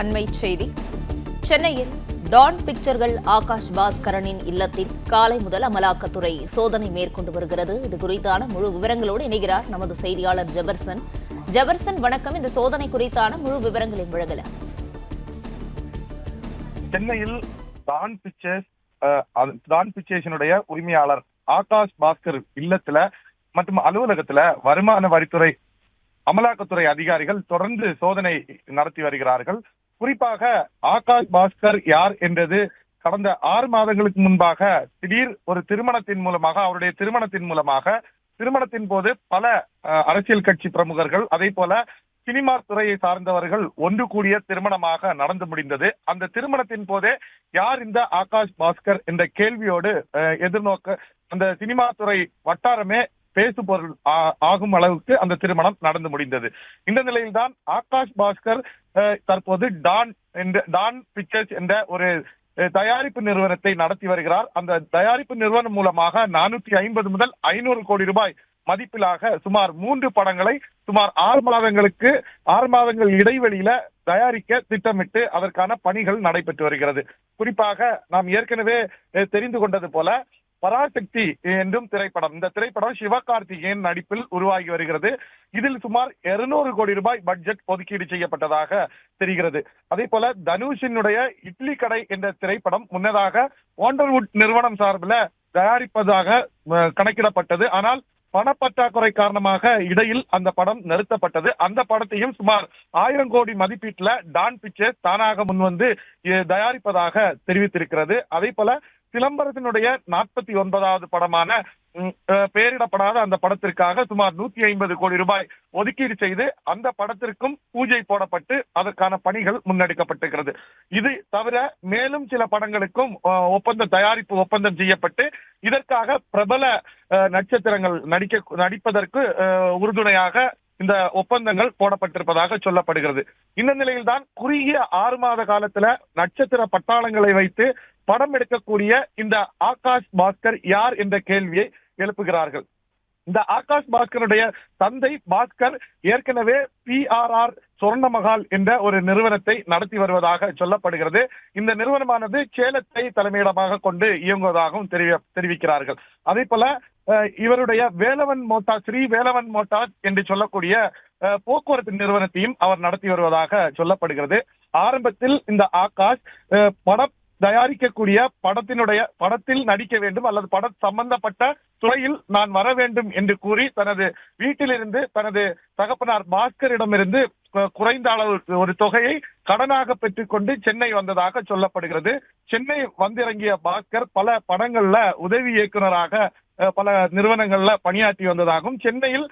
அண்மை செய்தி. சென்னையில் டான் பிக்சர்கள் ஆகாஷ் பாஸ்கரனின் இல்லத்தில் காலை முதல் அமலாக்கத்துறை சோதனை மேற்கொண்டு வருகிறது. இது குறித்தான முழு விவரங்களோடு இணைகிறார் நமது செய்தியாளர் ஜெபர்சன். ஜெபர்சன், வணக்கம். இந்த சோதனை குறித்தான முழு விவரங்களை வழங்கலாம். சென்னையில் டான் பிக்சர்ஸினுடைய உரிமையாளர் ஆகாஷ் பாஸ்கர் இல்லத்துல மற்றும் அலுவலகத்துல வருமான வரித்துறை அமலாக்கத்துறை அதிகாரிகள் தொடர்ந்து சோதனை நடத்தி வருகிறார்கள். குறிப்பாக ஆகாஷ் பாஸ்கர் யார் என்றது கடந்த 6 மாதங்களுக்கு முன்பாக திடீர் ஒரு திருமணத்தின் மூலமாக திருமணத்தின் போது பல அரசியல் கட்சி பிரமுகர்கள் அதே போல சினிமா துறையை சார்ந்தவர்கள் ஒன்று கூடிய திருமணமாக நடந்து முடிந்தது. அந்த திருமணத்தின் போதே யார் இந்த ஆகாஷ் பாஸ்கர் என்ற கேள்வியோடு எதிர்நோக்க அந்த சினிமா துறை வட்டாரமே பேசு பொருள் ஆகும் அளவுக்கு அந்த திருமணம் நடந்து முடிந்தது. இந்த நிலையில்தான் ஆகாஷ் பாஸ்கர் தற்போது டான் பிக்சர்ஸ் என்ற ஒரு தயாரிப்பு நிறுவனத்தை நடத்தி வருகிறார். அந்த தயாரிப்பு நிறுவனம் மூலமாக 450 முதல் 500 கோடி ரூபாய் மதிப்பிலாக சுமார் 3 படங்களை சுமார் 6 மாதங்கள் இடைவெளியில தயாரிக்க திட்டமிட்டு அதற்கான பணிகள் நடைபெற்று வருகிறது. குறிப்பாக நாம் ஏற்கனவே தெரிந்து கொண்டது போல பராசக்தி என்றும் திரைப்படம், இந்த திரைப்படம் சிவகார்த்திகேயன் நடிப்பில் உருவாகி வருகிறது. இதில் சுமார் 200 கோடி ரூபாய் பட்ஜெட் ஒதுக்கீடு செய்யப்பட்டதாக தெரிகிறது. அதே போல தனுஷினுடைய இட்லி கடை என்ற திரைப்படம் முன்னதாக வாண்டர்வுட் நிறுவனம் சார்பில் தயாரிப்பதாக கணக்கிடப்பட்டது. ஆனால் பணப்பற்றாக்குறை காரணமாக இடையில் அந்த படம் நிறுத்தப்பட்டது. அந்த படத்தையும் சுமார் 1000 கோடி மதிப்பீட்டுல டான் பிக்சர்ஸ் தானாக முன்வந்து தயாரிப்பதாக தெரிவித்திருக்கிறது. அதே போல சிலம்பரசனுடைய 49வது படமான பெயரிடப்படாத அந்த படத்திற்காக சுமார் 150 கோடி ரூபாய் ஒதுக்கீடு செய்து அந்த படத்திற்கும் பூஜை போடப்பட்டு அதற்கான பணிகள் முன்னெடுக்கப்பட்டிருக்கிறது. இது தவிர மேலும் சில படங்களுக்கும் தயாரிப்பு ஒப்பந்தம் செய்யப்பட்டு இதற்காக பிரபல நட்சத்திரங்கள் நடிப்பதற்கு உறுதுணையாக இந்த ஒப்பந்தங்கள் போடப்பட்டிருப்பதாக சொல்லப்படுகிறது. இந்த நிலையில்தான் குறுகிய 6 மாத காலத்துல நட்சத்திர பட்டாளங்களை வைத்து படம் எடுக்கக்கூடிய இந்த ஆகாஷ் பாஸ்கர் யார் என்ற கேள்வியை எழுப்புகிறார்கள். இந்த ஆகாஷ் பாஸ்கருடைய தந்தை பாஸ்கர் ஏற்கனவே PRR சொர்ணமஹால் என்ற ஒரு நிறுவனத்தை நடத்தி வருவதாக சொல்லப்படுகிறது. இந்த நிறுவனமானது சேலத்தை தலைமையிடமாக கொண்டு இயங்குவதாகவும் தெரிவிக்கிறார்கள். அதே போல இவருடைய ஸ்ரீ வேலவன் மோட்டார்ஸ் என்று சொல்லக்கூடிய போக்குவரத்து நிறுவனத்தையும் அவர் நடத்தி வருவதாக சொல்லப்படுகிறது. ஆரம்பத்தில் இந்த ஆகாஷ் படம் தயாரிக்கக்கூடிய படத்தில் நடிக்க வேண்டும் அல்லது படம் சம்பந்தப்பட்ட துறையில் நான் வர வேண்டும் என்று கூறி தனது வீட்டிலிருந்து தனது தகப்பனார் பாஸ்கரிடமிருந்து குறைந்த அளவு ஒரு தொகையை கடனாக பெற்றுக்கொண்டு சென்னை வந்ததாக சொல்லப்படுகிறது. சென்னை வந்திறங்கிய பாஸ்கர் பல படங்கள்ல உதவி இயக்குநராக பல நிறுவனங்கள்ல பணியாற்றி வந்ததாகவும் சென்னையில்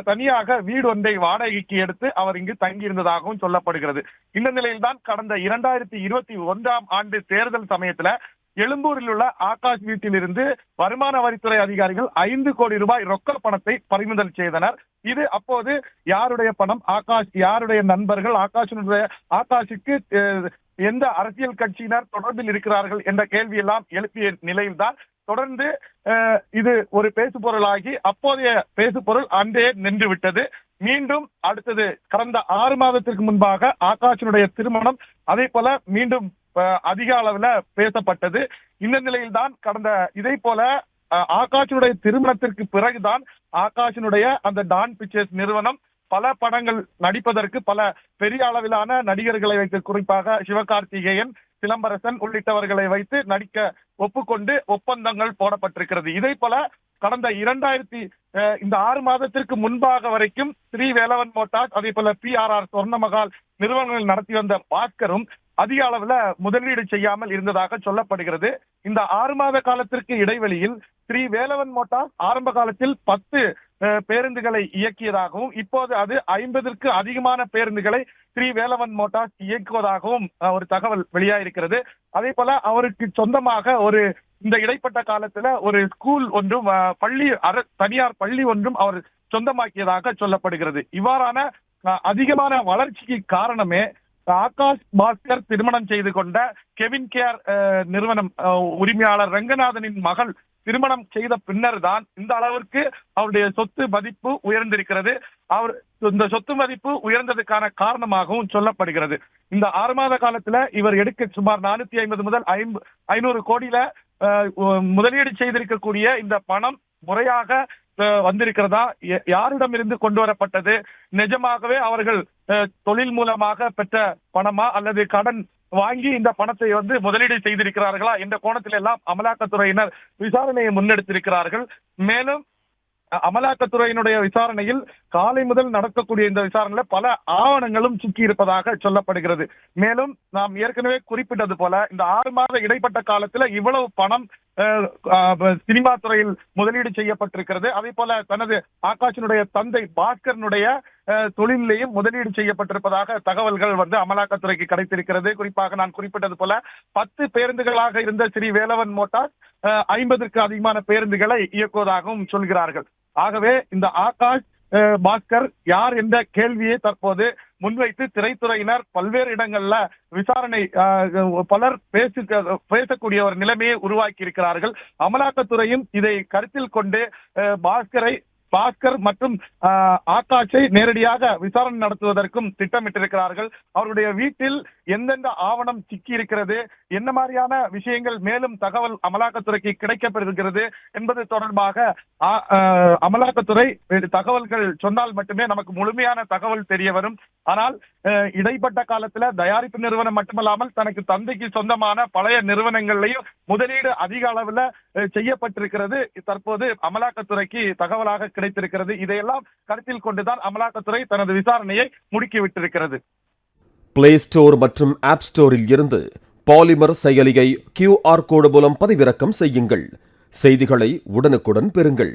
தனியாக வீடு ஒன்றை வாடகைக்கு எடுத்து அவர் இங்கு தங்கியிருந்ததாகவும் சொல்லப்படுகிறது. இந்த நிலையில்தான் கடந்த 2021ஆம் ஆண்டு தேர்தல் சமயத்துல எழும்பூரில் உள்ள ஆகாஷ் வீட்டிலிருந்து வருமான வரித்துறை அதிகாரிகள் 5 கோடி ரூபாய் ரொக்க பணத்தை பறிமுதல் செய்தனர். இது அப்போது யாருடைய பணம், யாருடைய நண்பர்கள், ஆகாஷுக்கு எந்த அரசியல் கட்சியினர் தொடர்பில் இருக்கிறார்கள் என்ற கேள்வியெல்லாம் எழுப்பிய நிலையில்தான் தொடர்ந்து இது ஒரு பேசு பொருளாகி அப்போதைய பேசு பொருள் அன்றே நின்று விட்டது. மீண்டும் அடுத்தது கடந்த 6 மாதத்திற்கு முன்பாக ஆகாஷினுடைய திருமணம் அதே போல மீண்டும் அதிக அளவுல பேசப்பட்டது. இந்த நிலையில்தான் இதே போல ஆகாஷினுடைய திருமணத்திற்கு பிறகுதான் ஆகாஷினுடைய அந்த டான் பிக்சர்ஸ் நிறுவனம் பல படங்கள் நடிப்பதற்கு பல பெரிய அளவிலான நடிகர்களை வைத்து, குறிப்பாக சிவகார்த்திகேயன், சிலம்பரசன் உள்ளிட்டவர்களை வைத்து நடிக்க ஒப்புக்கொண்டு ஒப்பந்தங்கள் போடப்பட்டிருக்கிறது. இதே போல கடந்த இந்த 6 மாதத்திற்கு முன்பாக வரைக்கும் ஸ்ரீ வேலவன் மோட்டார்ஸ் அதே போல PRR சொர்ணமஹால் நிறுவனங்கள் நடத்தி வந்த பாஸ்கரும் அதிக அளவுல முதலீடு செய்யாமல் இருந்ததாக சொல்லப்படுகிறது. இந்த 6 மாத காலத்திற்கு இடைவெளியில் ஸ்ரீ வேலவன் மோட்டார்ஸ் ஆரம்ப காலத்தில் 10 பேருந்துகளை இயக்கியதாகவும் இப்போது அது 50ற்கு அதிகமான பேருந்துகளை ஸ்ரீ வேலவன் மோட்டார்ஸ் இயக்குவதாகவும் ஒரு தகவல் வெளியாயிருக்கிறது. அதே போல அவருக்கு சொந்தமாக இந்த இடைப்பட்ட காலத்துல ஒரு ஸ்கூல் ஒன்றும் தனியார் பள்ளி ஒன்றும் அவர் சொந்தமாக்கியதாக சொல்லப்படுகிறது. இவ்வாறான அதிகமான வளர்ச்சிக்கு காரணமே ஆகாஷ் பாஸ்கர் திருமணம் செய்து கொண்ட கெவின் கேர் நிறுவனம் உரிமையாளர் ரங்கநாதனின் மகள் திருமணம் செய்த பின்னர் தான் இந்த அளவிற்கு அவருடைய சொத்து மதிப்பு உயர்ந்திருக்கிறது. அவர் இந்த சொத்து மதிப்பு உயர்ந்ததுக்கான காரணமாகவும் சொல்லப்படுகிறது. இந்த 6 மாத காலத்துல இவர் எடுக்க சுமார் 450 முதல் 500 கோடியில முதலீடு செய்திருக்கக்கூடிய இந்த பணம் முறையாக வந்திருக்கிறதா, யாரிடமிருந்து கொண்டு வரப்பட்டது, நிஜமாகவே அவர்கள் தொழில் மூலமாக பெற்ற பணமா அல்லது கடன் வாங்கி இந்த பணத்தை முதலீடு செய்திருக்கிறார்களா என்ற கோணத்தில் எல்லாம் அமலாக்கத்துறையினர் விசாரணையை முன்னெடுத்திருக்கிறார்கள். மேலும் அமலாக்கத்துறையினுடைய விசாரணையில் காலை முதல் நடக்கக்கூடிய இந்த விசாரணையில பல ஆவணங்களும் சிக்கி இருப்பதாக சொல்லப்படுகிறது. மேலும் நாம் ஏற்கனவே குறிப்பிட்டது போல இந்த 6 மாத இடைப்பட்ட காலத்துல இவ்வளவு பணம் சினிமா துறையில் முதலீடு செய்யப்பட்டிருக்கிறது. அதே போல தனது ஆகாஷினுடைய தந்தை பாஸ்கரனுடைய தொழிலையும் முதலீடு செய்யப்பட்டிருப்பதாக தகவல்கள் அமலாக்கத்துறைக்கு கிடைத்திருக்கிறது. குறிப்பாக நான் குறிப்பிட்டது போல 10 பேருந்துகளாக இருந்த ஸ்ரீ வேலவன் மோட்டார்ஸ் 50ற்கு அதிகமான பேருந்துகளை இயக்குவதாகவும் சொல்கிறார்கள். ஆகவே இந்த ஆகாஷ் பாஸ்கர் யார் என்ற கேள்வியை தற்போது முன்வைத்து திரைத்துறையினர் பல்வேறு இடங்கள்ல விசாரணை பலர் பேசக்கூடிய ஒரு நிலைமையை உருவாக்கி இருக்கிறார்கள். அமலாக்கத்துறையும் இதை கருத்தில் கொண்டு பாஸ்கர் மற்றும் ஆகாஷை நேரடியாக விசாரணை நடத்துவதற்கும் திட்டமிட்டிருக்கிறார்கள். அவருடைய வீட்டில் எந்தெந்த ஆவணம் சிக்கி இருக்கிறது, என்ன மாதிரியான விஷயங்கள் மேலும் தகவல் அமலாக்கத்துறைக்கு கிடைக்கப்பெறுகிறது என்பது தொடர்பாக அமலாக்கத்துறை தகவல்கள் சொன்னால் மட்டுமே நமக்கு முழுமையான தகவல் தெரிய வரும். ஆனால் இடைப்பட்ட காலத்துல தயாரிப்பு நிறுவனம் மட்டுமல்லாமல் தனக்கு தந்தைக்கு சொந்தமான பழைய நிறுவனங்கள்லையும் முதலீடு அதிக அளவுல செய்யப்பட்டிருக்கிறது தற்போது அமலாக்கத்துறைக்கு தகவலாக கிடைத்திருக்கிறது. இதையெல்லாம் கருத்தில் கொண்டுதான் அமலாக்கத்துறை தனது விசாரணையை முடுக்கிவிட்டிருக்கிறது. பிளே ஸ்டோர் மற்றும் ஆப் ஸ்டோரில் இருந்து பாலிமர் செயலியை QR கோடு மூலம் பதிவிறக்கம் செய்யுங்கள். செய்திகளை உடனுக்குடன் பெறுங்கள்.